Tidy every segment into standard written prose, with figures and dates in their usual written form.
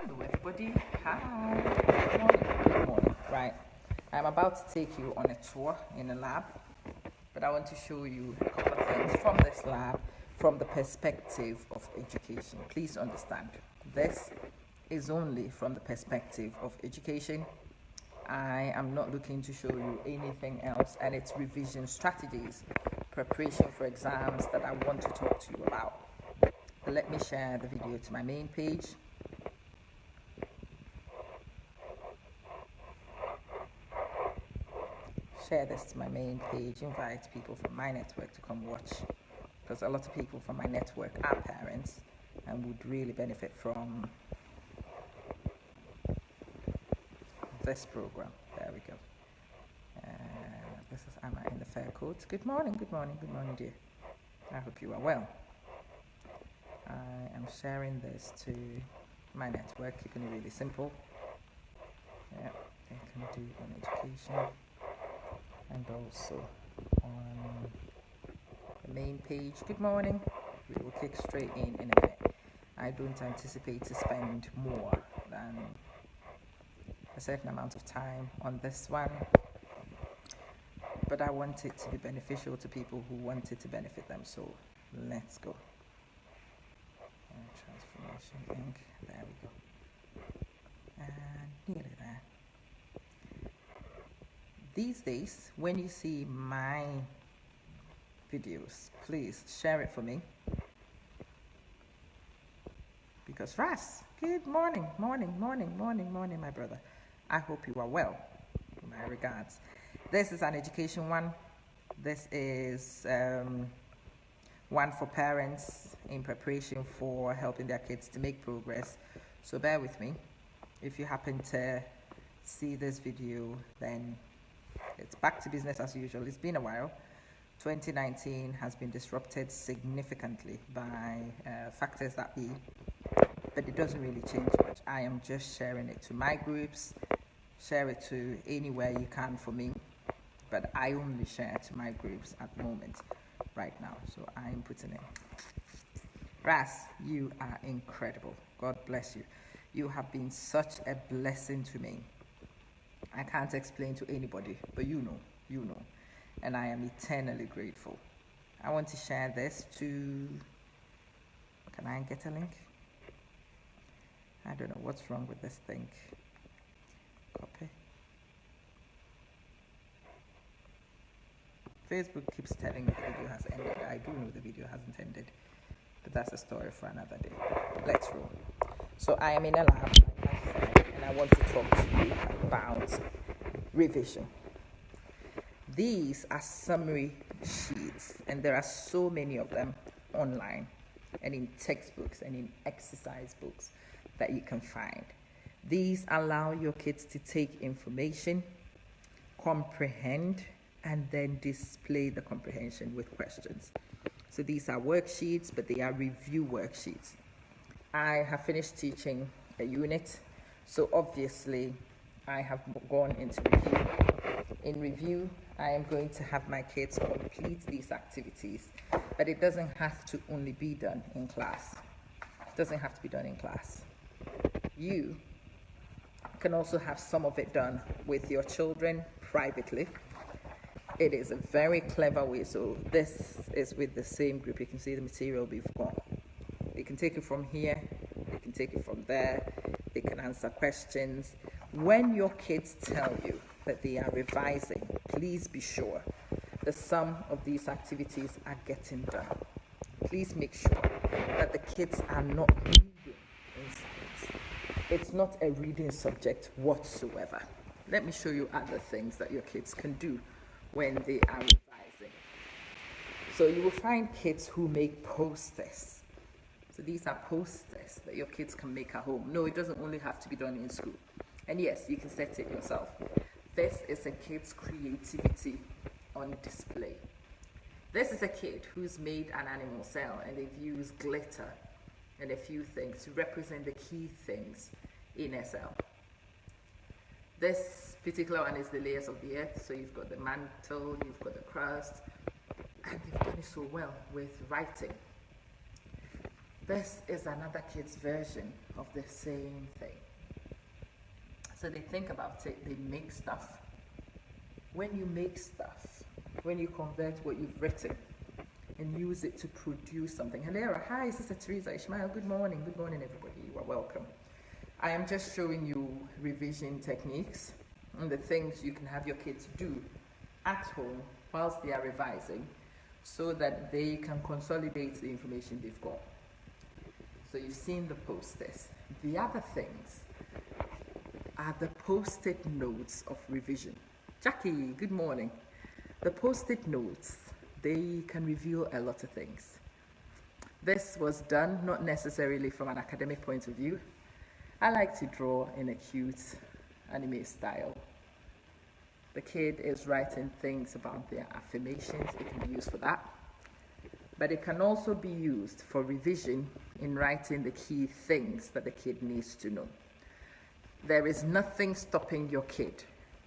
Hello everybody, hi, good morning, good morning. Right, I'm about to take you on a tour in a lab, but I want to show you a couple of things from this lab from the perspective of education. Please understand, this is only from the perspective of education. I am not looking to show you anything else, and it's revision strategies, preparation for exams that I want to talk to you about. But let me share the video to my main page. Share this to my main page, invite people from my network to come watch, because a lot of people from my network are parents and would really benefit from this program. There we go. This is Anna in the fair coat. Good morning, good morning, good morning, dear. I hope you are well. I am sharing this to my network, keeping it really simple. Yeah, I can do on education and also on the main page. Good morning. We will kick straight in a minute. I don't anticipate to spend more than a certain amount of time on this one, but I want it to be beneficial to people who want it to benefit them. So let's go. Transformation ink. There we go. And nearly there. These days, when you see my videos, please share it for me. Because Ras, good morning, morning, morning, morning, morning, my brother. I hope you are well. My regards. This is an education one. This is one for parents in preparation for helping their kids to make progress. So bear with me. If you happen to see this video, then it's back to business as usual. It's been a while. 2019 has been disrupted significantly by factors that be, but it doesn't really change much. I am just sharing it to my groups, share it to anywhere you can for me, but I only share to my groups at the moment, right now. So I'm putting it. Ras, you are incredible. God bless you. You have been such a blessing to me. I can't explain to anybody, but you know, and I am eternally grateful. I want to share this to, can I get a link? I don't know what's wrong with this thing. Copy. Facebook keeps telling me the video has ended. I do know the video hasn't ended, but that's a story for another day. Let's roll. So I am in a lab, like I said, and I want to talk to you about revision. These are summary sheets, and there are so many of them online and in textbooks and in exercise books that you can find. These allow your kids to take information, comprehend, and then display the comprehension with questions. So these are worksheets, but they are review worksheets. I have finished teaching a unit, so obviously I have gone into review. In review, I am going to have my kids complete these activities, but it doesn't have to only be done in class. It doesn't have to be done in class. You can also have some of it done with your children privately. It is a very clever way. So this is with the same group. You can see the material we've got. They can take it from here, they can take it from there, they can answer questions. When your kids tell you that they are revising, please be sure the sum of these activities are getting done. Please make sure that the kids are not reading in science. It's not a reading subject whatsoever. Let me show you other things that your kids can do when they are revising. So you will find kids who make posters. So these are posters that your kids can make at home. No, it doesn't only have to be done in school. And yes, you can set it yourself. This is a kid's creativity on display. This is a kid who's made an animal cell, and they've used glitter and a few things to represent the key things in a cell. This particular one is the layers of the earth. So you've got the mantle, you've got the crust, and they've done it so well with writing. This is another kid's version of the same thing. So they think about it, they make stuff. When you make stuff, when you convert what you've written and use it to produce something. Hello, hi, Sister Teresa Ishmael. Good morning, everybody. You are welcome. I am just showing you revision techniques and the things you can have your kids do at home whilst they are revising so that they can consolidate the information they've got. So you've seen the posters. The other things are the post-it notes of revision. Jackie, good morning. The post-it notes, they can reveal a lot of things. This was done not necessarily from an academic point of view. I like to draw in a cute anime style. The kid is writing things about their affirmations. It can be used for that. But it can also be used for revision in writing the key things that the kid needs to know. There is nothing stopping your kid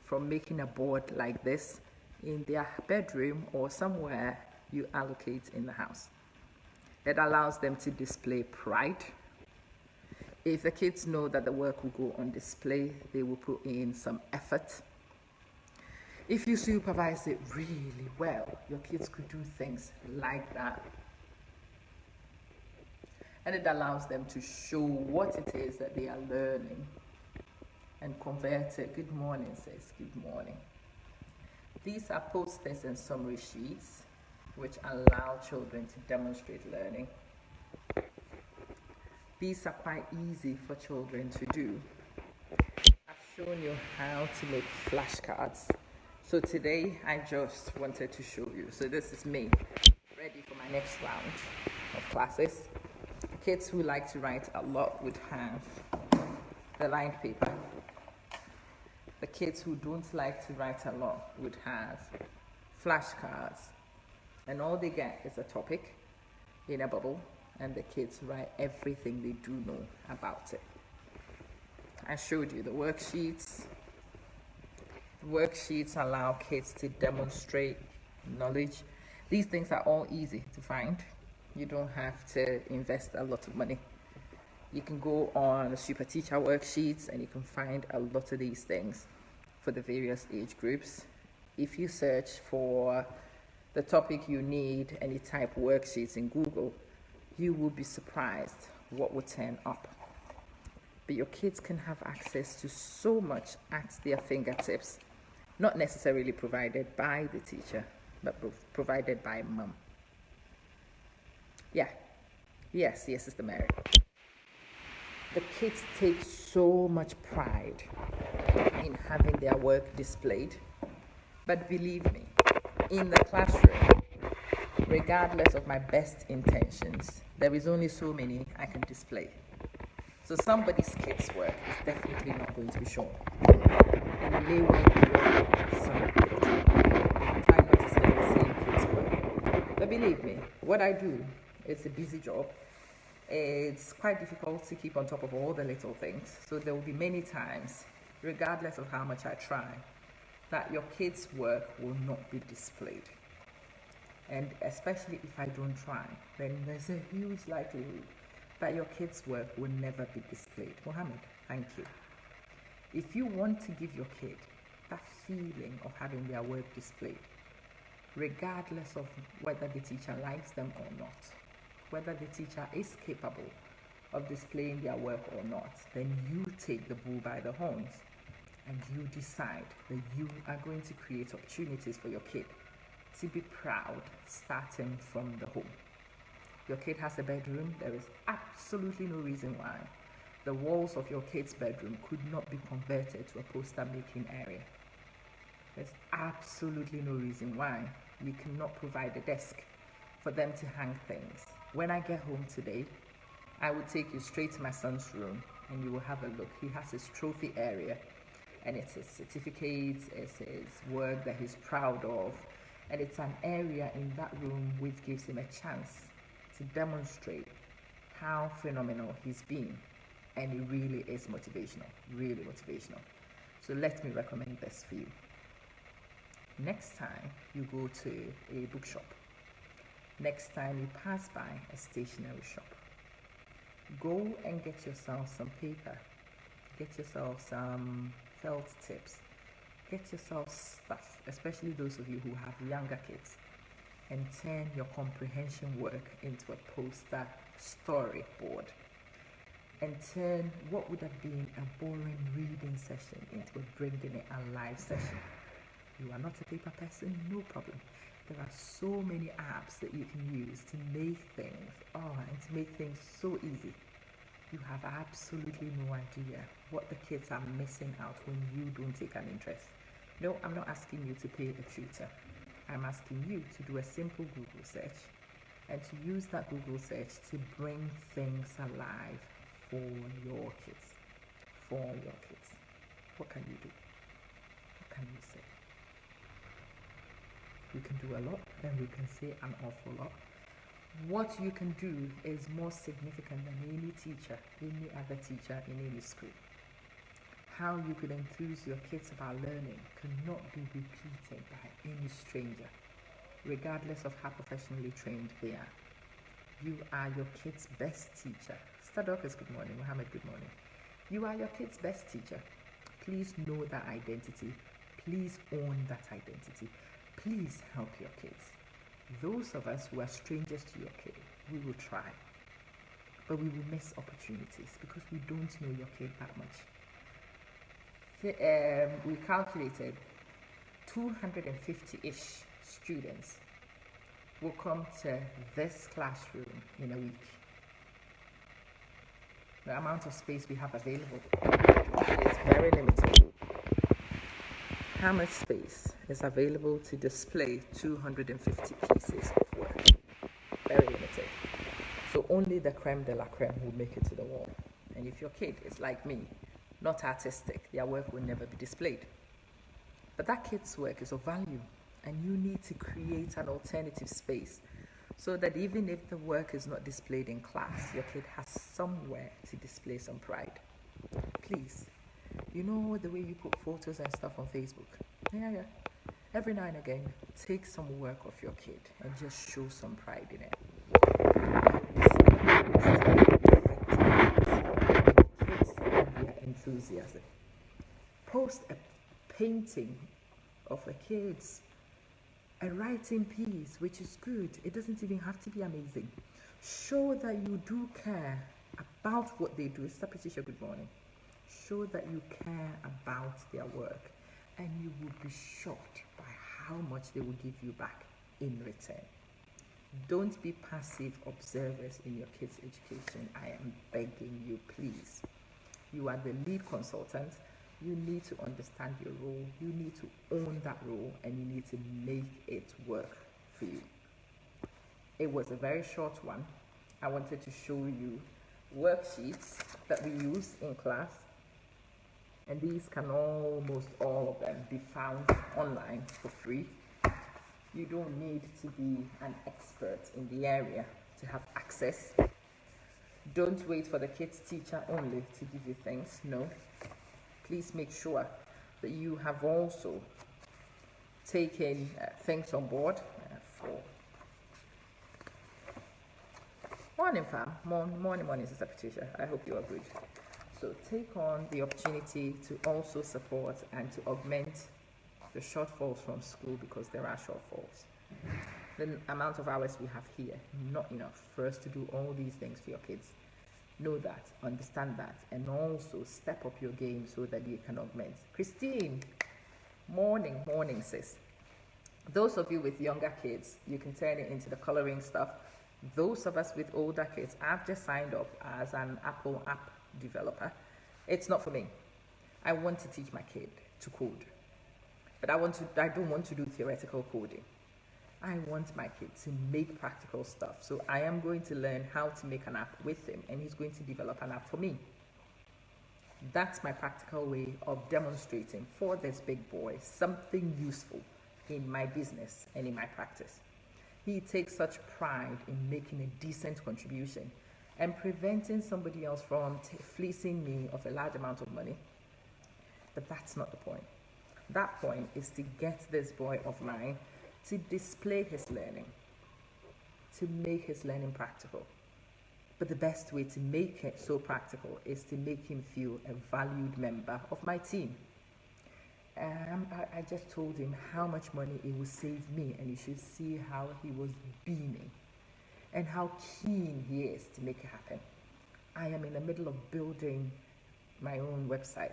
from making a board like this in their bedroom or somewhere you allocate in the house. It allows them to display pride. If the kids know that the work will go on display, they will put in some effort. If you supervise it really well, your kids could do things like that. And it allows them to show what it is that they are learning and convert it. Good morning, says good morning. These are posters and summary sheets which allow children to demonstrate learning. These are quite easy for children to do. I've shown you how to make flashcards. So today I just wanted to show you. So this is me, ready for my next round of classes. Kids who like to write a lot would have the lined paper. The kids who don't like to write a lot would have flashcards. And all they get is a topic in a bubble, and the kids write everything they do know about it. I showed you the worksheets. Worksheets allow kids to demonstrate knowledge. These things are all easy to find. You don't have to invest a lot of money. You can go on the Super Teacher worksheets and you can find a lot of these things for the various age groups. If you search for the topic you need and you type worksheets in Google, you will be surprised what will turn up. But your kids can have access to so much at their fingertips, not necessarily provided by the teacher, but provided by mum. Yeah, yes, Sister Mary. The kids take so much pride in having their work displayed. But believe me, in the classroom, regardless of my best intentions, there is only so many I can display. So somebody's kid's work is definitely not going to be shown. And it may well be some try not to say the same kid's work. But believe me, what I do is a busy job. It's quite difficult to keep on top of all the little things. So there will be many times, regardless of how much I try, that your kids' work will not be displayed. And especially if I don't try, then there's a huge likelihood that your kids' work will never be displayed. Mohammed, thank you. If you want to give your kid that feeling of having their work displayed, regardless of whether the teacher likes them or not, whether the teacher is capable of displaying their work or not, then you take the bull by the horns and you decide that you are going to create opportunities for your kid to be proud, starting from the home. Your kid has a bedroom. There is absolutely no reason why the walls of your kid's bedroom could not be converted to a poster making area. There's absolutely no reason why you cannot provide a desk for them to hang things. When I get home today, I will take you straight to my son's room and you will have a look. He has his trophy area, and it's his certificates, it's his work that he's proud of, and it's an area in that room which gives him a chance to demonstrate how phenomenal he's been. And it really is motivational, really motivational. So let me recommend this for you. Next time you go to a bookshop, next time you pass by a stationery shop, Go and get yourself some paper, get yourself some felt tips, get yourself stuff, especially those of you who have younger kids, and turn your comprehension work into a poster storyboard, and turn what would have been a boring reading session into a bringing it alive session. You are not a paper person, no problem. There are so many apps that you can use to make things, and to make things so easy. You have absolutely no idea what the kids are missing out when you don't take an interest. No, I'm not asking you to pay a tutor. I'm asking you to do a simple Google search and to use that Google search to bring things alive for your kids. For your kids. What can you do? What can you say? We can do a lot and we can say an awful lot. What you can do is more significant than any teacher, any other teacher in any school. How you could enthuse your kids about learning cannot be repeated by any stranger, regardless of how professionally trained they are. You are your kid's best teacher. Stadokis, good morning. Mohammed, good morning. You are your kid's best teacher. Please know that identity. Please own that identity. Please help your kids. Those of us who are strangers to your kid, we will try, but we will miss opportunities because we don't know your kid that much. We calculated 250-ish students will come to this classroom in a week. The amount of space we have available is very limited. How much space is available to display 250 pieces of work? Very limited. So only the creme de la creme will make it to the wall. And if your kid is like me, not artistic, their work will never be displayed. But that kid's work is of value, and you need to create an alternative space so that even if the work is not displayed in class, your kid has somewhere to display some pride. Please. You know the way you put photos and stuff on Facebook? Yeah. Every now and again, take some work of your kid and just show some pride in it. Kids and their enthusiasm. Post a painting of a kid's, a writing piece, which is good. It doesn't even have to be amazing. Show that you do care about what they do. Sister Patricia, good morning. Show that you care about their work, and you will be shocked by how much they will give you back in return. Don't be passive observers in your kids' education. I am begging you, please. You are the lead consultant. You need to understand your role. You need to own that role, and you need to make it work for you. It was a very short one. I wanted to show you worksheets that we use in class. And these can almost all of them be found online for free. You don't need to be an expert in the area to have access. Don't wait for the kids' teacher only to give you things. No. Please make sure that you have also taken things on board for morning, fam. Morning, Sister Patricia. I hope you are good. So take on the opportunity to also support and to augment the shortfalls from school, because there are shortfalls. The amount of hours we have here, not enough for us to do all these things for your kids. Know that, understand that, and also step up your game so that you can augment. Christine, morning, sis. Those of you with younger kids, you can turn it into the coloring stuff. Those of us with older kids, I've just signed up as an Apple app developer. It's not for me. I want to teach my kid to code, but I don't want to do theoretical coding. I want my kid to make practical stuff. So I am going to learn how to make an app with him, and he's going to develop an app for me. That's my practical way of demonstrating for this big boy something useful in my business and in my practice. He takes such pride in making a decent contribution and preventing somebody else from fleecing me of a large amount of money. But that's not the point. That point is to get this boy of mine to display his learning, to make his learning practical. But the best way to make it so practical is to make him feel a valued member of my team. I just told him how much money it would save me, and you should see how he was beaming and how keen he is to make it happen. I am in the middle of building my own website,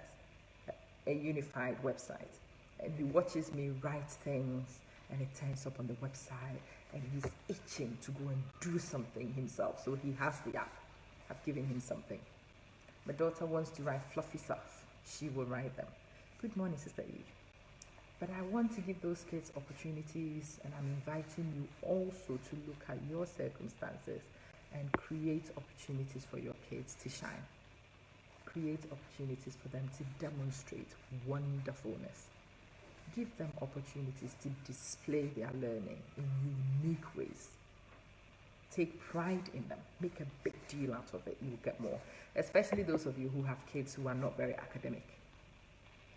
a unified website, and he watches me write things and it turns up on the website, and he's itching to go and do something himself. So he has the app. I've given him something. My daughter wants to write fluffy stuff. She will write them. Good morning, Sister Eve. But I want to give those kids opportunities, and I'm inviting you also to look at your circumstances and create opportunities for your kids to shine. Create opportunities for them to demonstrate wonderfulness. Give them opportunities to display their learning in unique ways. Take pride in them. Make a big deal out of it. You'll get more. Especially those of you who have kids who are not very academic.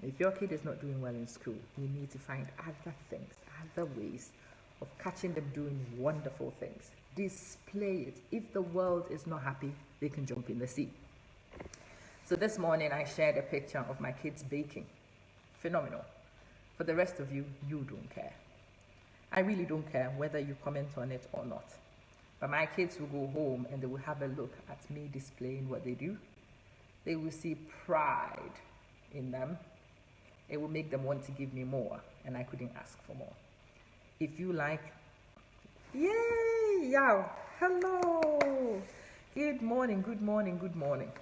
If your kid is not doing well in school, you need to find other things, other ways of catching them doing wonderful things. Display it. If the world is not happy, they can jump in the sea. So this morning I shared a picture of my kids baking. Phenomenal. For the rest of you, you don't care. I really don't care whether you comment on it or not. But my kids will go home and they will have a look at me displaying what they do. They will see pride in them. It will make them want to give me more, and I couldn't ask for more. If you like, yay, yow, hello, good morning, good morning, good morning.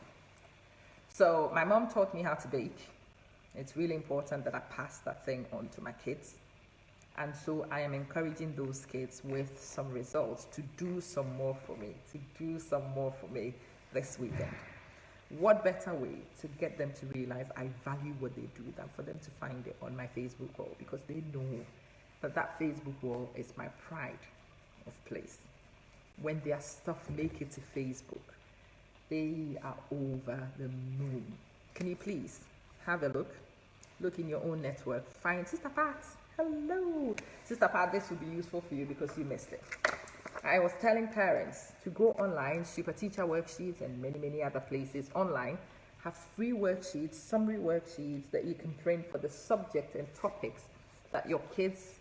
So my mom taught me how to bake. It's really important that I pass that thing on to my kids. And so I am encouraging those kids with some results to do some more for me, this weekend. What better way to get them to realize I value what they do than for them to find it on my Facebook wall, because they know that Facebook wall is my pride of place. When their stuff make it to Facebook, they are over the moon. Can you please have a look? Look in your own network. Find Sister Pat. Hello. Sister Pat, this will be useful for you because you missed it. I was telling parents to go online, Super Teacher worksheets and many other places online have free worksheets, summary worksheets that you can print for the subject and topics that your kids,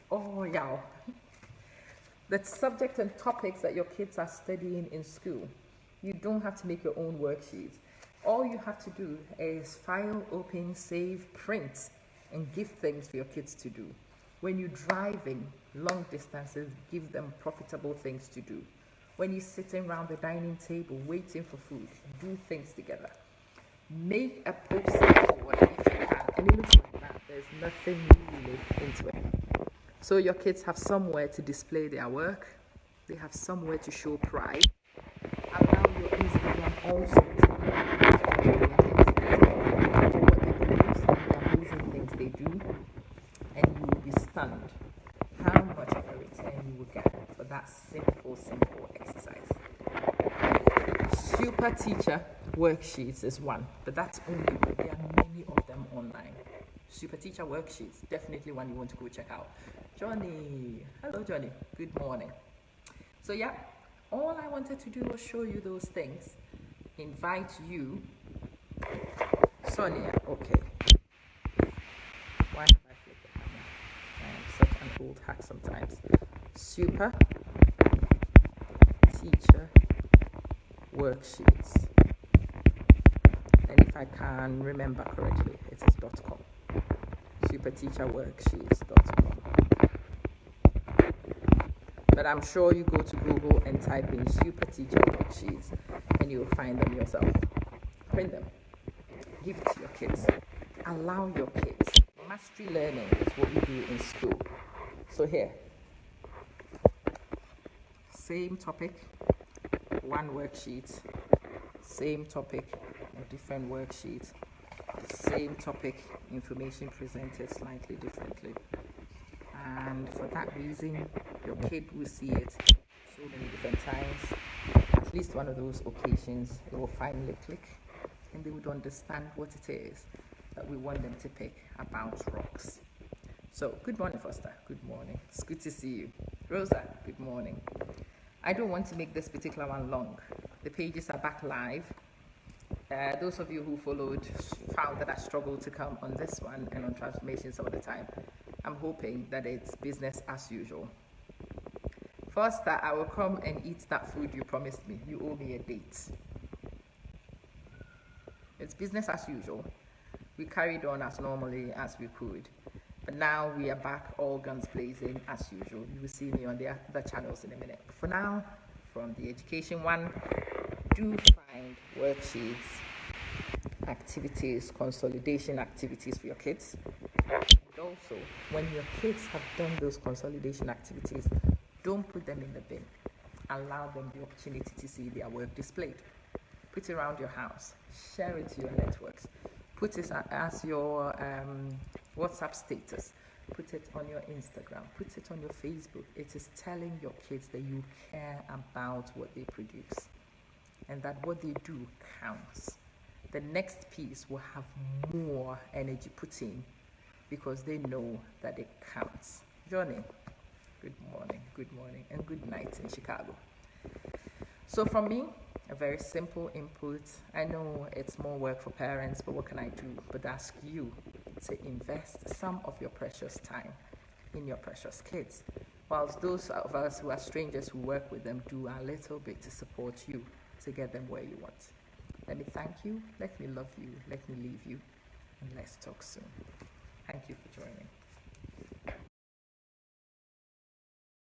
the subject and topics that your kids are studying in school. You don't have to make your own worksheets. All you have to do is file, open, save, print, and give things for your kids to do. When you're driving long distances, give them profitable things to do. When you're sitting around the dining table waiting for food, do things together. Make a poster board if you can, and it looks like that. There's nothing really into it. So your kids have somewhere to display their work. They have somewhere to show pride. Allow your Instagram also to be the amazing things they do, and you will be stunned how much of a return you will get for that simple exercise. Super Teacher worksheets is one, but that's only one. There are many of them online. Super Teacher worksheets, definitely one you want to go check out. Johnny, hello Johnny, good morning. So yeah, all I wanted to do was show you those things. Invite you. Sonia, okay. Why have I flipped the camera? I am such an old hack sometimes. Super Teacher worksheets. And if I can remember correctly, it is .com. superteacherworksheets.com. But I'm sure you go to Google and type in Super Teacher Worksheets and you'll find them yourself. Print them. Give it to your kids. Allow your kids. Mastery learning is what we do in school. So here, same topic, one worksheet. Same topic, a different worksheet. Same topic, information presented slightly differently. And for that reason, your kid will see it so many different times. At least one of those occasions, it will finally click and they would understand what it is that we want them to pick about rocks. So, good morning, Foster. Good morning. It's good to see you. Rosa, good morning. I don't want to make this particular one long The pages are back live. Those of you who followed found that I struggled to come on this one and on transformation some of the time. I'm hoping that it's business as usual. First, that I will come and eat that food you promised me. You owe me a date. It's business as usual. We carried on as normally as we could. But now we are back, all guns blazing as usual. You will see me on the other channels in a minute. But for now, from the education one, do find worksheets, activities, consolidation activities for your kids. And also, when your kids have done those consolidation activities, don't put them in the bin. Allow them the opportunity to see their work displayed. Put it around your house. Share it to your networks. Put it as your WhatsApp status. Put it on your Instagram. Put it on your Facebook. It is telling your kids that you care about what they produce and that what they do counts. The next piece will have more energy put in because they know that it counts. Johnny, good morning, and good night in Chicago. So from me, a very simple input. I know it's more work for parents, but what can I do but ask you to invest some of your precious time in your precious kids, whilst those of us who are strangers who work with them do a little bit to support you to get them where you want. Let me thank you, let me love you, let me leave you, and let's talk soon. Thank you for joining.